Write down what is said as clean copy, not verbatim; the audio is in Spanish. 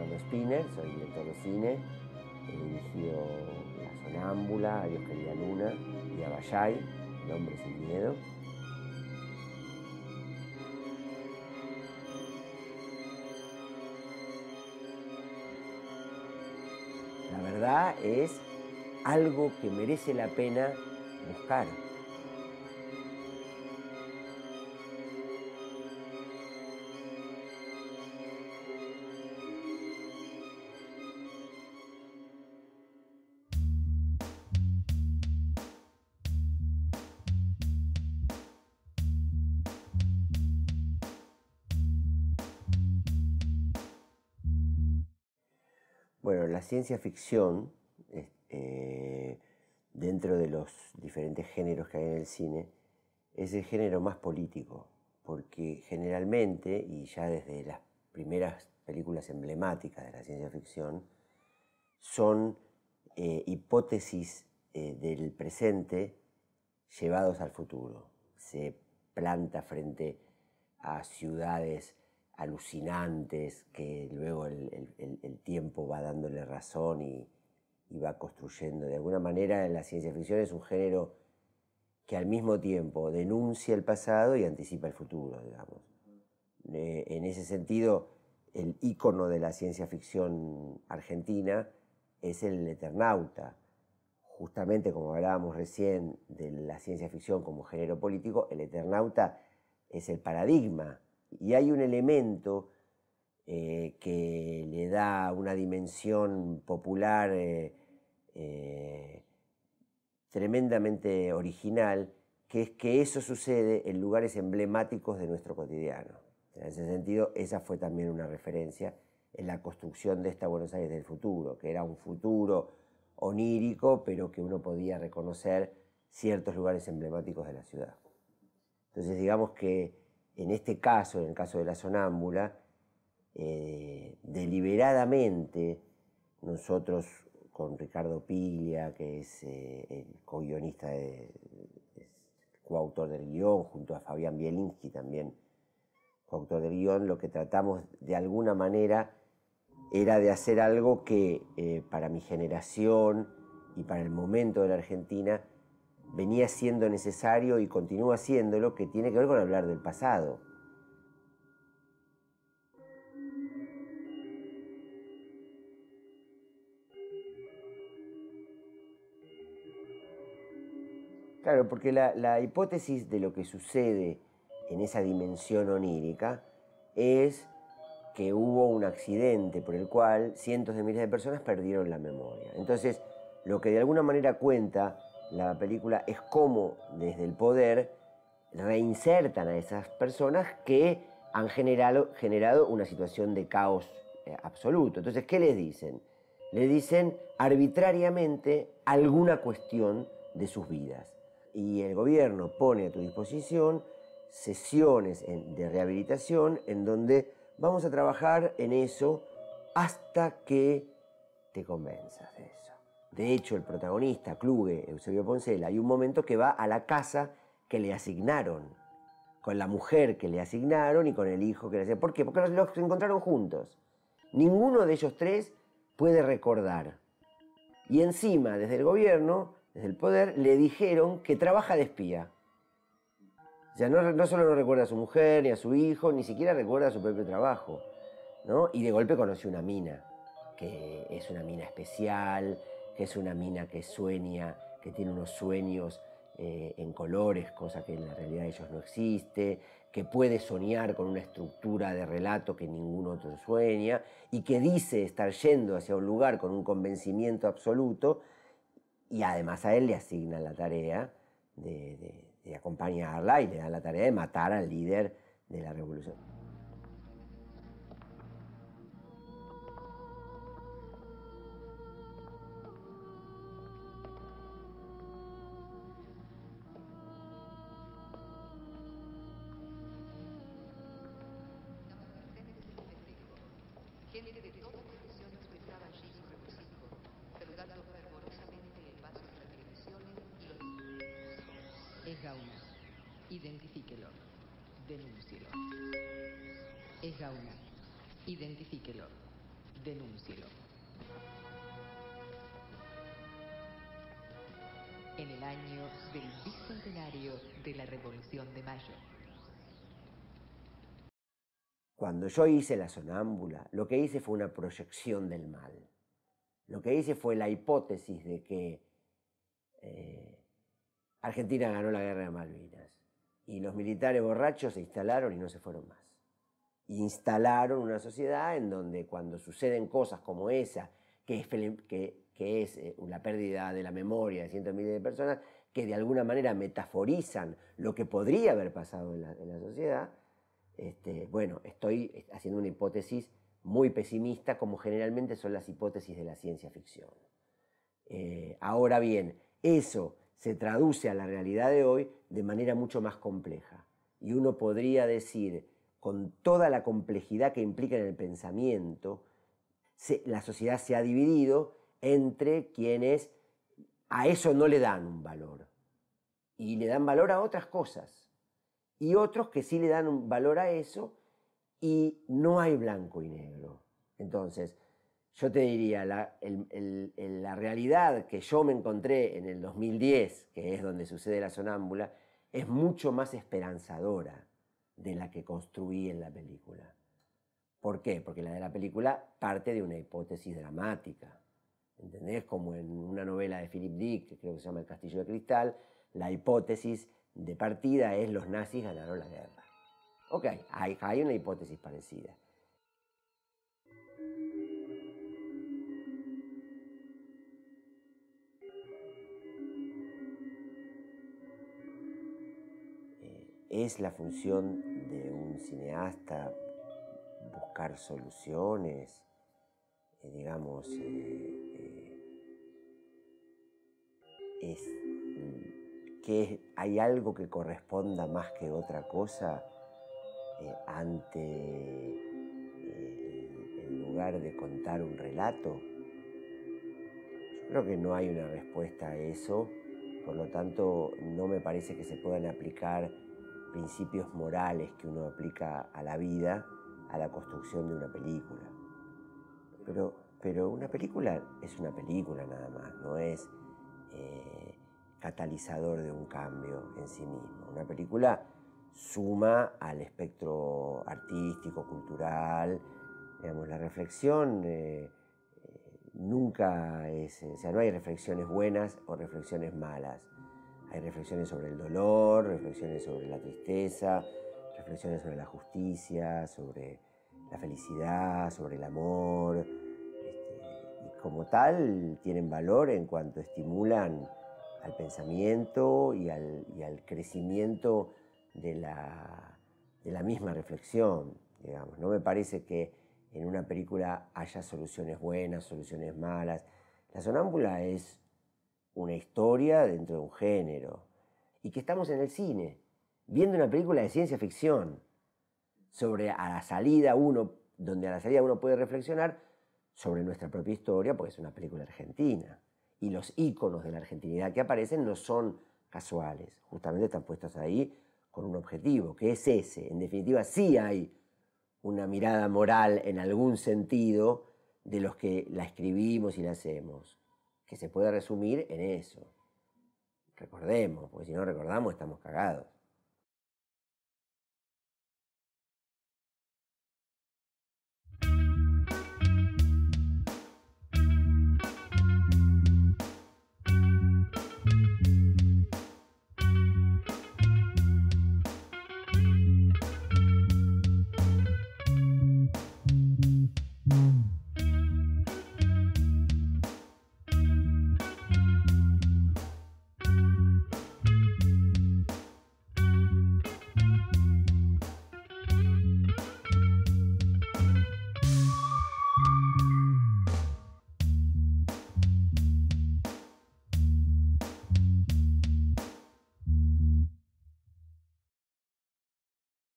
Fernando Spinner, soy director de cine. He dirigido La Sonámbula, Adiós querida luna y Abayay, El hombre sin miedo. La verdad es algo que merece la pena buscar. Bueno, la ciencia ficción, dentro de los diferentes géneros que hay en el cine, es el género más político, porque generalmente, y ya desde las primeras películas emblemáticas de la ciencia ficción, son hipótesis del presente llevados al futuro. Se planta frente a ciudades alucinantes que luego el tiempo va dándole razón y va construyendo. De alguna manera la ciencia ficción es un género que al mismo tiempo denuncia el pasado y anticipa el futuro, digamos. En ese sentido, el ícono de la ciencia ficción argentina es el Eternauta. Justamente como hablábamos recién de la ciencia ficción como género político, el Eternauta es el paradigma. Y hay un elemento que le da una dimensión popular tremendamente original, que es que eso sucede en lugares emblemáticos de nuestro cotidiano. En ese sentido, esa fue también una referencia en la construcción de esta Buenos Aires del futuro, que era un futuro onírico, pero que uno podía reconocer ciertos lugares emblemáticos de la ciudad. Entonces, digamos que en este caso, en el caso de La Sonámbula, deliberadamente nosotros, con Ricardo Piglia, que es el co-guionista, es coautor del guión, junto a Fabián Bielinski, también coautor del guión, lo que tratamos de alguna manera era de hacer algo que para mi generación y para el momento de la Argentina venía siendo necesario y continúa siéndolo, que tiene que ver con hablar del pasado. Claro, porque la hipótesis de lo que sucede en esa dimensión onírica es que hubo un accidente por el cual cientos de miles de personas perdieron la memoria. Entonces, lo que de alguna manera cuenta la película es cómo desde el poder reinsertan a esas personas que han generado una situación de caos absoluto. Entonces, ¿qué les dicen? Le dicen arbitrariamente alguna cuestión de sus vidas. Y el gobierno pone a tu disposición sesiones de rehabilitación en donde vamos a trabajar en eso hasta que te convenzas de eso. De hecho, el protagonista, Kluge, Eusebio Poncela, hay un momento que va a la casa que le asignaron, con la mujer que le asignaron y con el hijo que le asignaron. ¿Por qué? Porque los encontraron juntos. Ninguno de ellos tres puede recordar. Y encima, desde el gobierno, desde el poder, le dijeron que trabaja de espía. O sea, no solo no recuerda a su mujer, ni a su hijo, ni siquiera recuerda su propio trabajo, ¿no? Y de golpe conoce una mina, que es una mina especial, que es una mina que sueña, que tiene unos sueños en colores, cosa que en la realidad de ellos no existe, que puede soñar con una estructura de relato que ningún otro sueña, y que dice estar yendo hacia un lugar con un convencimiento absoluto, y además a él le asignan la tarea de acompañarla y le dan la tarea de matar al líder de la revolución. Gente de toda profesión expresaba allí su regocijo, saludando fervorosamente el paso de las televisiones y los... Es Gauna. Identifíquelo. Denúncielo. Es Gauna. Identifíquelo. denúncielo. En el año del bicentenario de la Revolución de Mayo. Cuando yo hice La Sonámbula, lo que hice fue una proyección del mal. Lo que hice fue la hipótesis de que Argentina ganó la guerra de Malvinas y los militares borrachos se instalaron y no se fueron más. Instalaron una sociedad en donde cuando suceden cosas como esa, que es la pérdida de la memoria de cientos de miles de personas, que de alguna manera metaforizan lo que podría haber pasado en la sociedad, bueno, estoy haciendo una hipótesis muy pesimista, como generalmente son las hipótesis de la ciencia ficción. Ahora bien, eso se traduce a la realidad de hoy de manera mucho más compleja. Y uno podría decir, con toda la complejidad que implica en el pensamiento, la sociedad se ha dividido entre quienes a eso no le dan un valor y le dan valor a otras cosas, y otros que sí le dan un valor a eso, y no hay blanco y negro. Entonces, yo te diría, la realidad que yo me encontré en el 2010, que es donde sucede La Sonámbula, es mucho más esperanzadora de la que construí en la película. ¿Por qué? Porque la de la película parte de una hipótesis dramática. ¿Entendés? Como en una novela de Philip Dick, que creo que se llama El Castillo de Cristal, la hipótesis de partida es los nazis ganaron la guerra. Ok, hay una hipótesis parecida. Es la función de un cineasta buscar soluciones, digamos, es que hay algo que corresponda más que otra cosa ante el lugar de contar un relato. Yo creo que no hay una respuesta a eso, por lo tanto no me parece que se puedan aplicar principios morales que uno aplica a la vida, a la construcción de una película. Pero una película es una película nada más, no es catalizador de un cambio en sí mismo. Una película suma al espectro artístico, cultural, digamos, la reflexión nunca es, o sea, no hay reflexiones buenas o reflexiones malas. Hay reflexiones sobre el dolor, reflexiones sobre la tristeza, reflexiones sobre la justicia, sobre la felicidad, sobre el amor, y como tal tienen valor en cuanto estimulan al pensamiento y al crecimiento de la misma reflexión, digamos. No me parece que en una película haya soluciones buenas, soluciones malas. La Sonámbula es una historia dentro de un género, y que estamos en el cine, viendo una película de ciencia ficción, donde a la salida uno puede reflexionar sobre nuestra propia historia, porque es una película argentina, y los íconos de la argentinidad que aparecen no son casuales, justamente están puestos ahí con un objetivo, que es ese. En definitiva, sí hay una mirada moral en algún sentido de los que la escribimos y la hacemos, que se puede resumir en eso. Recordemos, porque si no recordamos estamos cagados.